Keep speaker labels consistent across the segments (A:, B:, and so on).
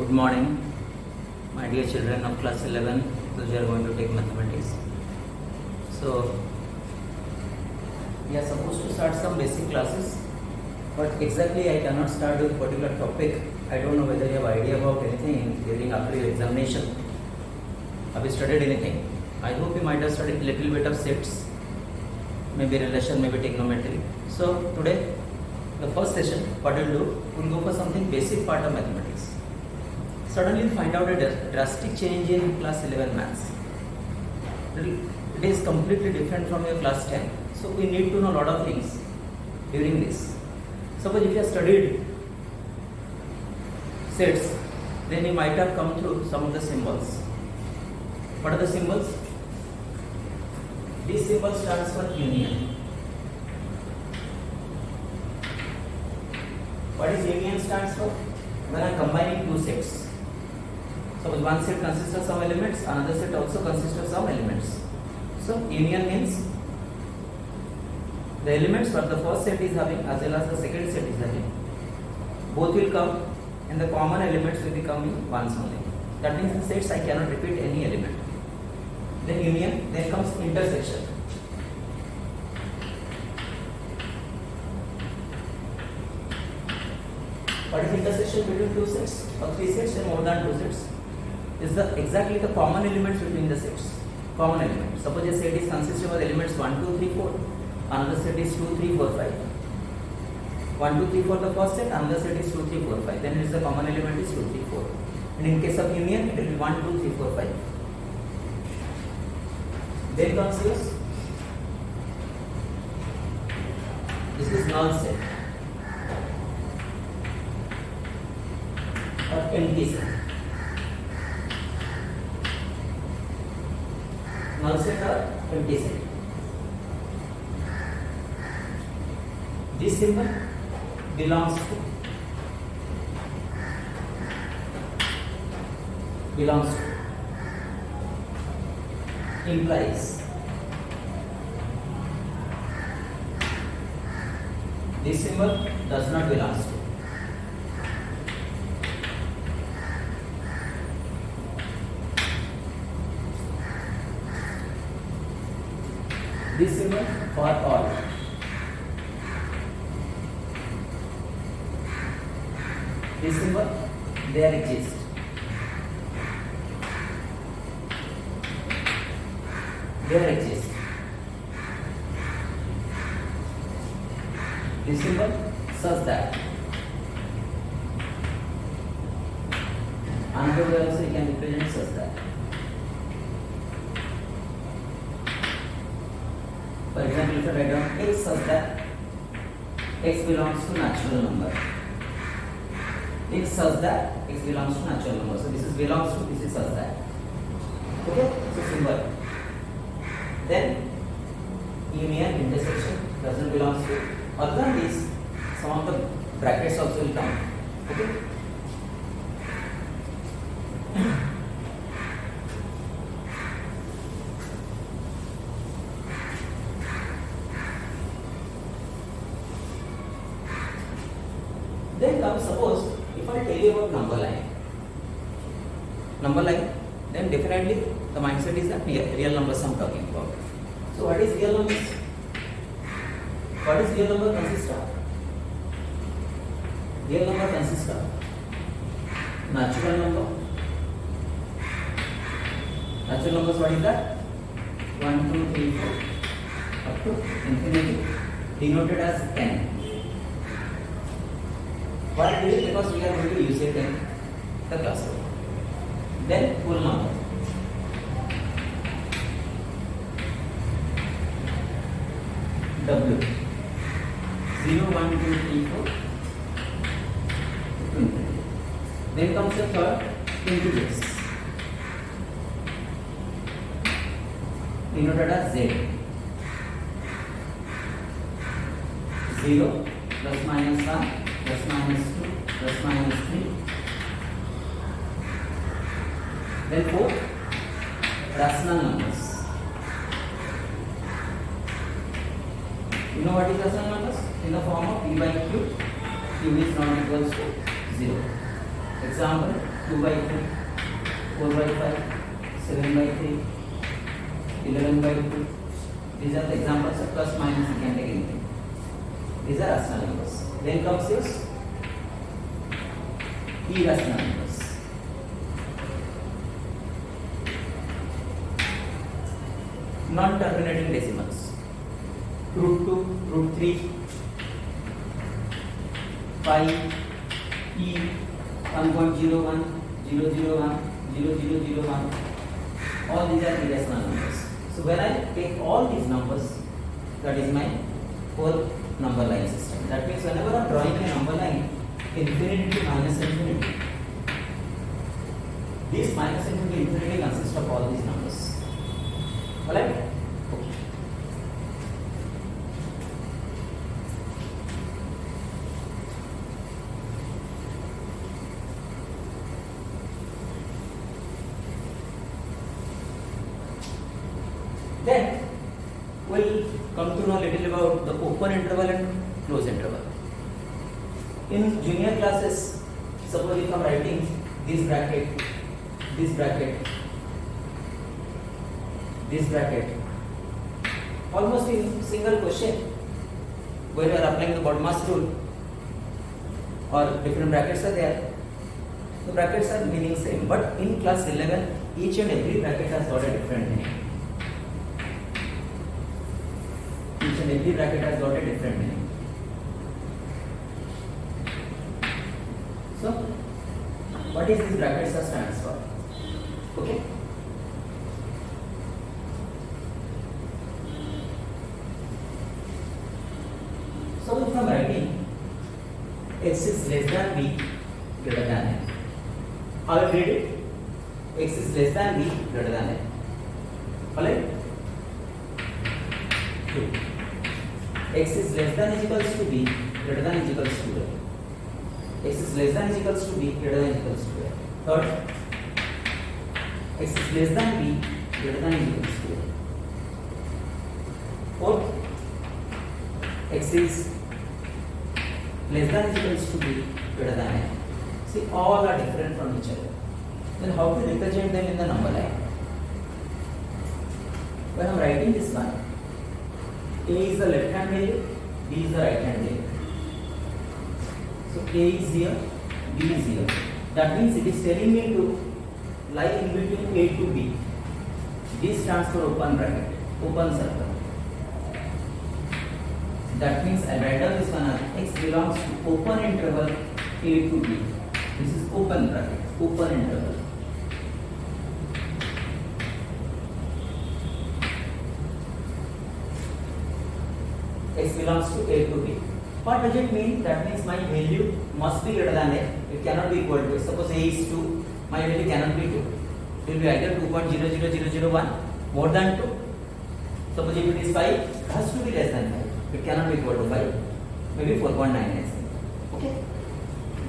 A: Good morning, my dear children of class 11, those who are going to take mathematics. So, we are supposed to start some basic classes, but exactly I cannot start with a particular topic. I don't know whether you have idea about anything during after your examination. Have you studied anything? I hope you might have studied a little bit of sets, maybe relation, maybe trigonometry. So, today, the first session, what we'll do, we'll go for something basic part of mathematics. Suddenly you find out a drastic change in class 11 maths. It is completely different from your class 10. So we need to know a lot of things during this. Suppose if you have studied sets, then you might have come through some of the symbols. What are the symbols? This symbol stands for union. What is union stands for? When I am combining two sets. Suppose one set consists of some elements, another set also consists of some elements. So union means the elements what the first set is having as well as the second set is having, both will come and the common elements will be coming once only. That means in sets I cannot repeat any element. Then union, then comes intersection. What is intersection between two sets or three sets and more than two sets? Is exactly the common elements between the sets. Common element. Suppose a set is consisting of elements 1, 2, 3, 4. Another set is 2, 3, 4, 5. 1, 2, 3, 4 the first set, another set is 2, 3, 4, 5. Then it is the common element is 2, 3, 4. And in case of union, it will be 1, 2, 3, 4, 5. Then comes yours. This is null set or empty set. Null set or empty set. This symbol belongs to implies this symbol does not belong to. This symbol for all. This symbol there exists. There exists. This symbol such that. Another way also you can represent such that. For example, if I write down x such that x belongs to natural number. X such that x belongs to natural number. So this is belongs to, this is such that. Okay? So symbol. Then union, intersection doesn't belong to. Other than this, some of the brackets also will come. Okay? Then comes, suppose if I tell you about number line, then definitely the mindset is that real numbers I am talking about. So what is real numbers? What is real number consist of? Real number consists of natural number. Natural numbers, what is that? 1, 2, 3, 4 up to infinity, denoted as n. Why do it? Because we are going to use it in the classroom. Then full number. W. 0, 1, 2, 3, 4. Then comes the third, integers. Denoted as Z. 0, plus minus 1. Plus minus 2, plus minus 3. Then 4, rational numbers. You know what is rational numbers? In the form of p by q, q is not equals to 0. Example, 2 by 3, 4 by 5, 7 by 3, 11 by 2. These are the examples of plus minus, you can take anything. These are rational numbers. Then comes your irrational numbers. Non-terminating decimals. Root 2, root 3, 5, e, 1.01, 001, 0001. All these are irrational numbers. So when I take all these numbers, that is my whole number line system. That means whenever I am drawing a number line, infinity to minus infinity, this minus infinity consists of all these numbers. Alright? Okay. Then we'll come to know a little about the open interval and closed interval. In junior classes, suppose if I am writing this bracket, this bracket, this bracket, almost in single question, where you are applying the BODMAS rule or different brackets are there, the brackets are meaning same, but in class 11, each and every bracket has got a different meaning. Each and every bracket has got a different meaning. So, what is this brackets stands for? Okay. So if I am writing x is less than b greater than a, I will read it x is less than b greater than a. Alright? 2. X is less than is equals to b greater than is equals to a. X is less than is equals to b greater than is equals to a. Third, x is less than b greater than is equals to a. Fourth, x is less than is equals to b greater than a. See, all are different from each other. Then how to represent them in the number line? When I am writing this one, a is the left hand value, b is the right hand value. So a is here, b is here. That means it is telling me to lie in between a to b. This stands for open bracket, open circle. That means I write down this one as x belongs to open interval a to b. This is open bracket, open interval. X belongs to a to b. What does it mean? That means my value must be greater than a. It cannot be equal to a. Suppose a is 2, my value cannot be 2. It will be either 2.00001 more than 2. Suppose if it is 5, it has to be less than 5. It cannot be equal to 5. Maybe 4.99. Okay.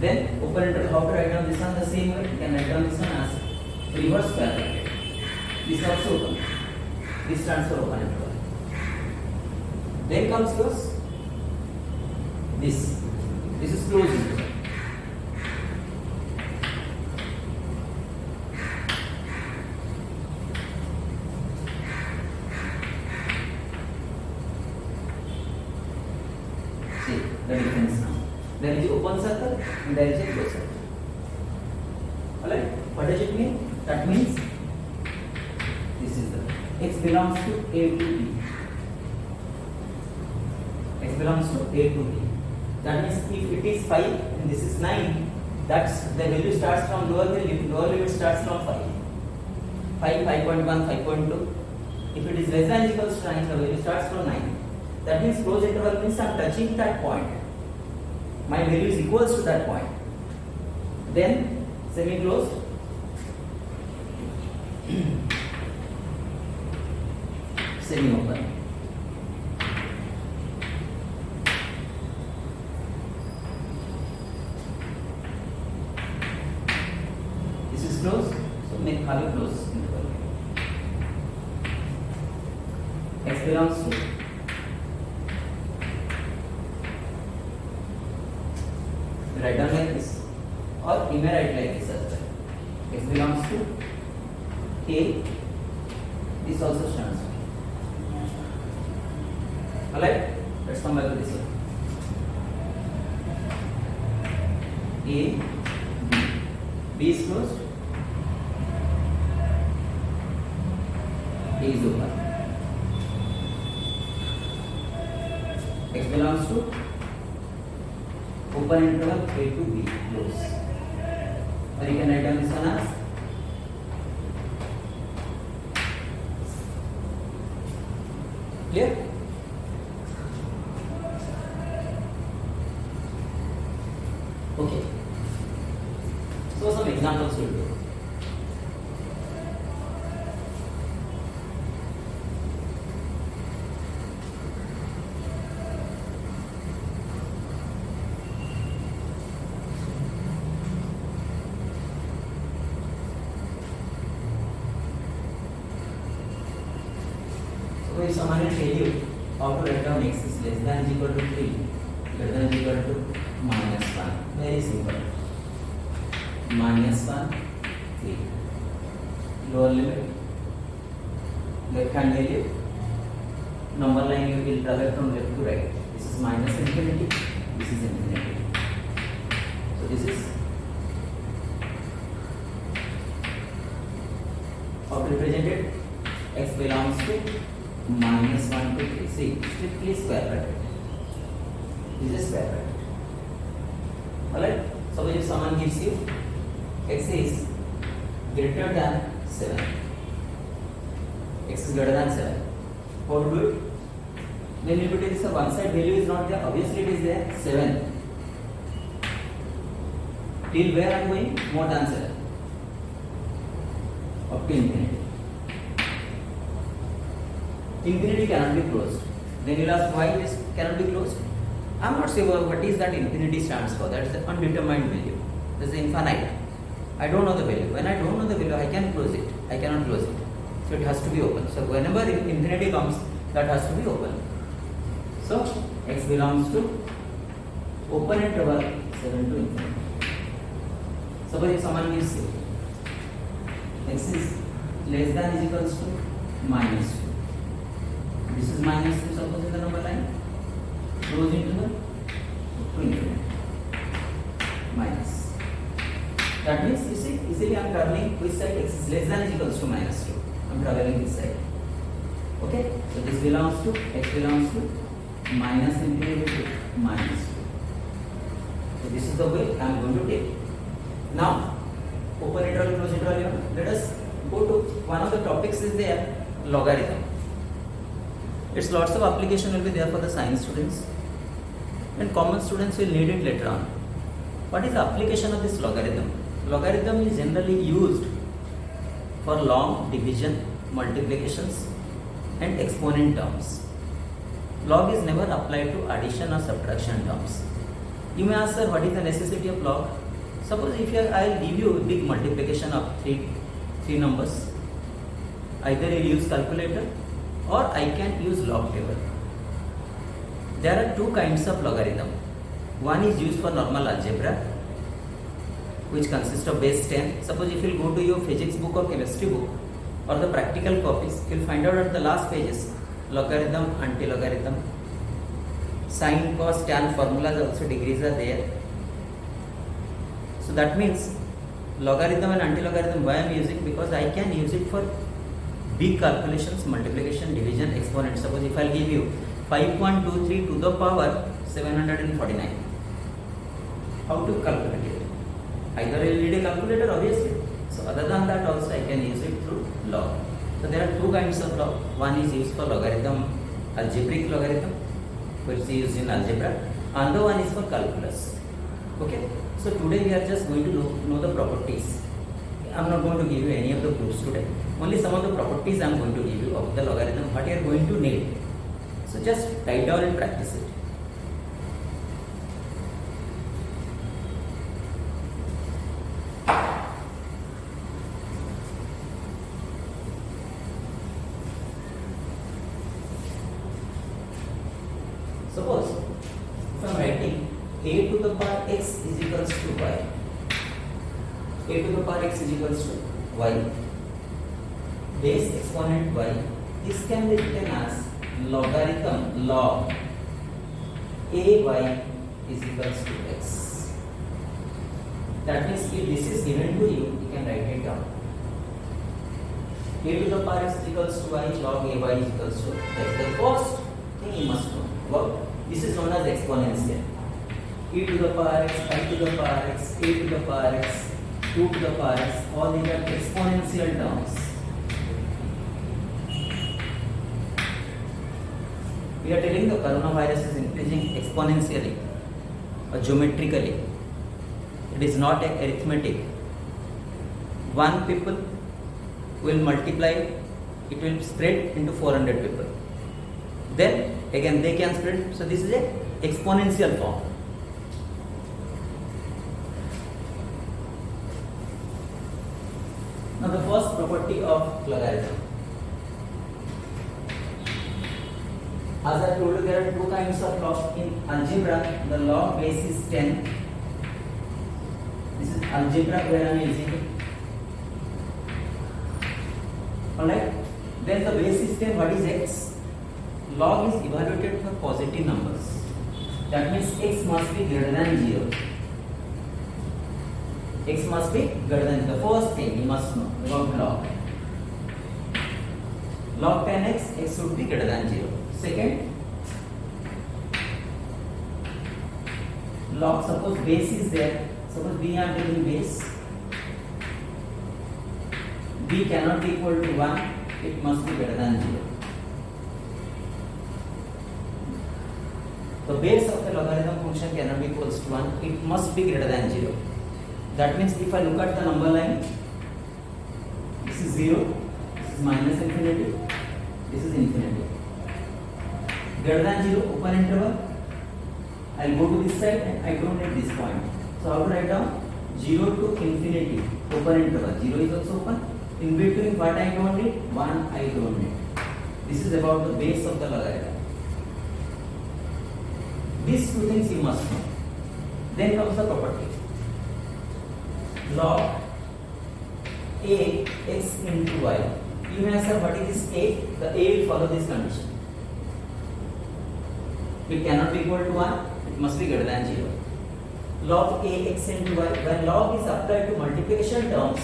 A: Then open interval, how to write down this one the same way? You can write down this one as reverse square bracket. This is also open. This stands for open interval. Then comes yours. This is closed interval. See the difference now. There is open circle and there is a closed circle. Alright? What does it mean? That means this is the x belongs to a to b. X belongs to a to b. That means if it is 5 and this is 9, that's the value starts from lower limit starts from 5. 5, 5.1, 5.2. If it is less than or equals to 9, the value starts from 9. That means closed interval means I am touching that point. My value is equals to that point. Then semi-closed. Semi-open. Close, so make have a close interval. X belongs to write down like this, or you may write like this as well. K. This also stands for. Alright, let's come back to this one. A, B is closed, A is open. X belongs to open interval A to B, close. Or you can write down this one as clear? Okay. So some examples will do. So if someone will tell you how to write down x is less than equal to 3, greater than equal to minus 1, very simple. Minus 1, 3. Lower limit, left hand value, number line you will travel from left to right. This is minus infinity, this is infinity. So this is how to represent it. X belongs to minus 1 to 3. See, strictly square bracket. This is square bracket. Alright, so if someone gives you x is greater than 7, x is greater than 7, how to do it? Then you take this one side value is not there, obviously it is there, 7. Till where I am going? More than 7. Up to infinity. Infinity cannot be closed. Then you will ask why this cannot be closed? I am not sure what is that infinity stands for. That is the undetermined value. That is infinite. I don't know the value. When I don't know the value, I can close it. I cannot close it. So it has to be open. So whenever infinity comes, that has to be open. So x belongs to open interval 7 to infinity. Suppose if someone gives you x is less than is equals to minus 2. This is minus 2, suppose in the number line. Close interval to infinity. Minus. That means you see easily I am traveling which side? X is less than is equals to minus 2. I am traveling this side. Okay. So this belongs to x belongs to minus infinity to minus 2. So this is the way I am going to take. Now open interval, close interval. Let us go to one of the topics is there, logarithm. Its lots of application will be there for the science students, and common students will need it later on. What is the application of this logarithm? Logarithm is generally used for long division, multiplications and exponent terms. Log is never applied to addition or subtraction terms. You may ask, sir, what is the necessity of log? Suppose if I will give you a big multiplication of three numbers, either you use calculator or I can use log table. There are two kinds of logarithm. One is used for normal algebra, which consists of base 10. Suppose if you go to your physics book or chemistry book or the practical copies, you will find out at the last pages logarithm, anti-logarithm, sine, cos, tan formulas also degrees are there. So that means logarithm and anti-logarithm, why I am using? Because I can use it for big calculations, multiplication, division, exponent. Suppose if I will give you 5.23 to the power 749. How to calculate it? Either you need a calculator, obviously. So other than that also I can use it through log. So there are two kinds of log. One is used for logarithm, algebraic logarithm, which is used in algebra. Another one is for calculus. Okay. So today we are just going to know the properties. I am not going to give you any of the proofs today. Only some of the properties I am going to give you of the logarithm, what you are going to need. So just write down and practice it. Suppose if I am writing a to the power x is equals to y. A to the power x is equals to y. base exponent y. This can be written as logarithm log ay is equals to x. That means if this is given to you, you can write it down. A to the power x equals to y, log ay is equals to x. The first thing you must know. Well, this is known as exponential. E to the power x, I to the power x, a to the power x, 2 to the power x, all these are exponential terms. We are telling the coronavirus is increasing exponentially or geometrically. It is not a arithmetic. One people will multiply, it will spread into 400 people. Then again they can spread. So this is a exponential form. Now the first property of logarithm. As I told you, there are two kinds of log in algebra. The log base is 10. This is algebra where I am using it. Alright. Then the base is 10. What is x? Log is evaluated for positive numbers. That means x must be greater than 0. X must be greater than the first thing you must know about log. Log 10x, x should be greater than 0. Second, log, suppose base is there. Suppose b are taking base. B cannot be equal to 1. It must be greater than 0. The base of the logarithm function cannot be equals to 1. It must be greater than 0. That means if I look at the number line, this is 0, this is minus infinity, this is infinity. Greater than 0, open interval. I will go to this side and I don't need this point. So how to write down? 0 to infinity, open interval. 0 is also open. In between, what I don't need? 1 I don't need. This is about the base of the logarithm. These two things you must know. Then comes the property. Log a x into y. You may ask, what is this a? The a will follow this condition. It cannot be equal to 1. It must be greater than 0. Log a x into y. When log is applied to multiplication terms,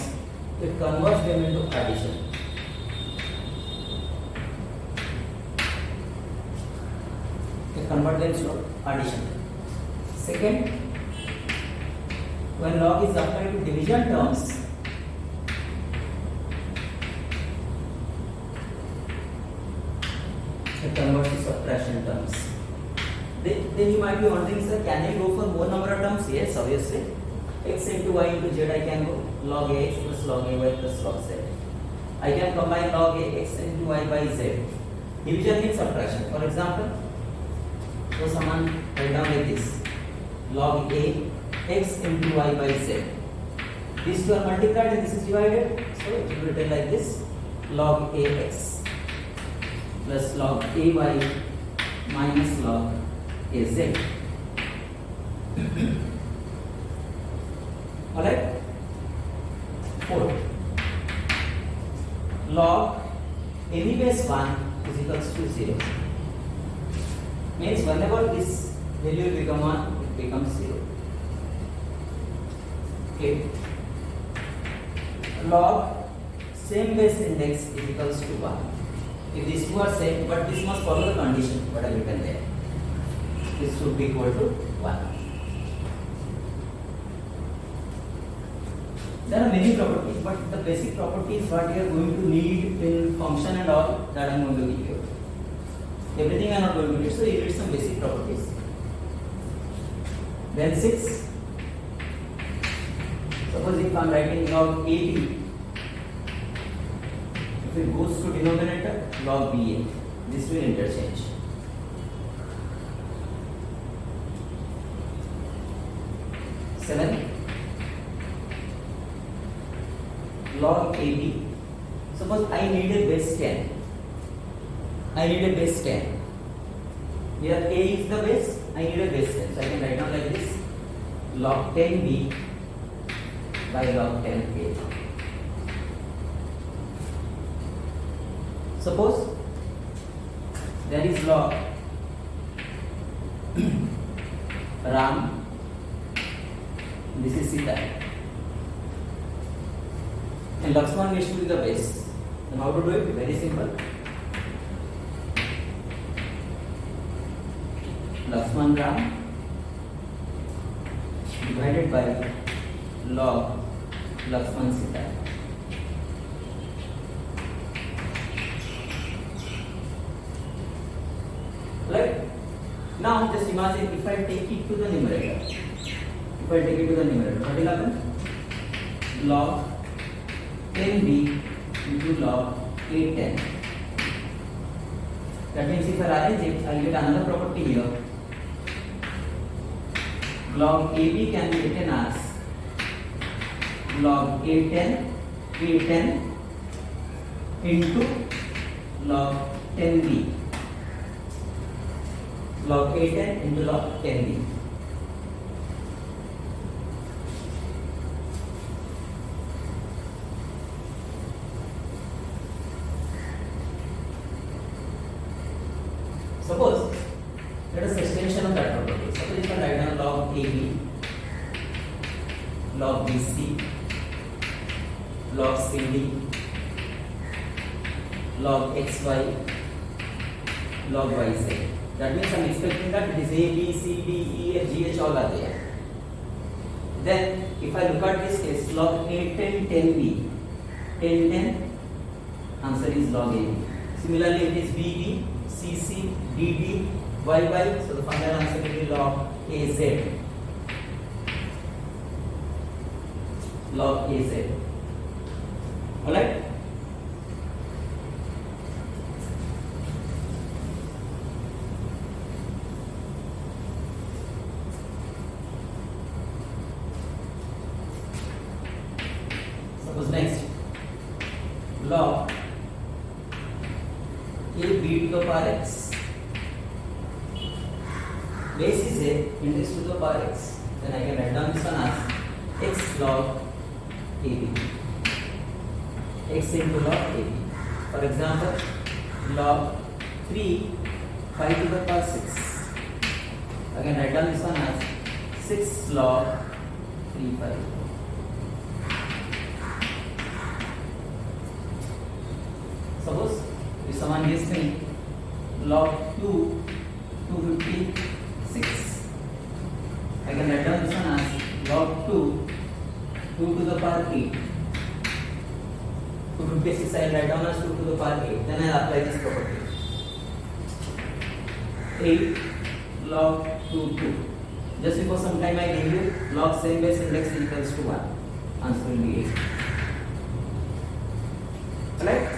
A: it converts them into addition. It converts them into addition. Second, when log is applied to division terms, it converts to subtraction terms. Then you might be wondering, sir, can I go for more number of terms? Yes, obviously. X into y into z, I can go log ax plus log ay plus log z. I can combine log ax into y by z. Division means subtraction. For example, so someone write down like this: log a x into y by z. These two are multiplied and this is divided. So it will be written like this: log ax plus log ay minus log az. Alright? 4. Log any base 1 is equals to 0. Means whenever this value will become 1, it becomes 0. Okay. Log same base index is equals to 1. If these two are same, but this must follow the condition what I written there. This should be equal to 1. There are many properties, but the basic properties what you are going to need in function and all, that I am going to give you. Everything I am not going to need, so you need some basic properties. Then 6. Suppose if I am writing log 80, if it goes to denominator, log BA, this will interchange. Log AB. Suppose I need a base 10. I need a base 10. Here A is the base, I need a base 10. So I can write down like this: log 10B by log 10A. Suppose there is log Ram, this is Sita, and Lakshman needs to be the base. Then how to do it? Very simple. Lakshman Ram divided by log Lakshman Sita. Right? Now just imagine if I take it to the numerator. If I take it to the numerator, what will happen? Log 10b into log 810. That means if I arrange it, I will get another property here. Log AB can be written as log 810 into log 10b. Log 810 into log 10b. Suppose let us extension of that property. Suppose if I write down log AB, log BC, log CD, log XY, log YZ. That means I am expecting that it is A, B, C, D, E, F, G, H all are there. Then if I look at this case, log 810 10B, 1010, answer is log AB. Similarly it is BB, CC, DD, YY, so the final answer will be log AZ. Log AZ. Alright? Suppose next, log A b to the power x. Base is a index to the power x. Then I can write down this one as x log AB. X into log AB. For example, log 3 5 to the power 6. I can write down this one as 6 log 3 5. Suppose if someone gives me log 2 256, I can write down this one as log 2 to the power 8. 256 I will write down as 2 to the power 8. Then I will apply this property. 8 log 2. Just because some time I gave you log same base index is equals to 1. Answer will be 8. Correct?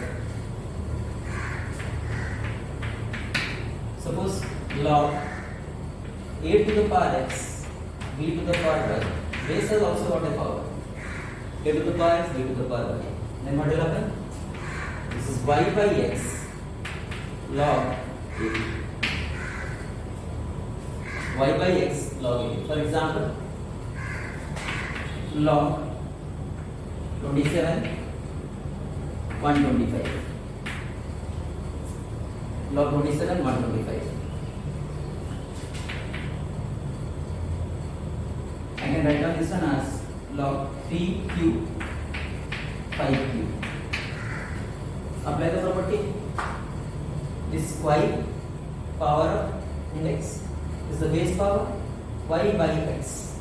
A: Suppose log a to the power x, b to the power y. Base has also got a power. A to the power x, b to the power y. Then what will happen? This is y by x log a. Y by x log a. For example, log 27 125. Log 27 125. I can write down this one as log 3q 5q. Apply the property. This y power of index is the base power, y by x,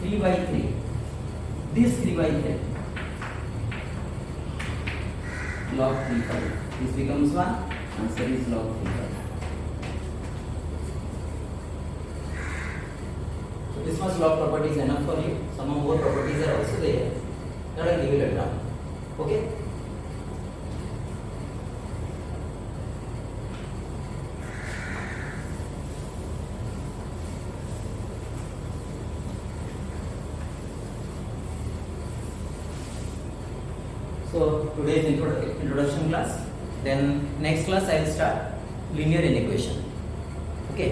A: 3 by 3. This 3 by 3. Log 3 5. This becomes 1. Answer is log 3 5. So this much log property is enough for you. Some more properties are also there. Let us give it a try. Okay? So today's introduction class. Then next class I will start linear inequation. Okay.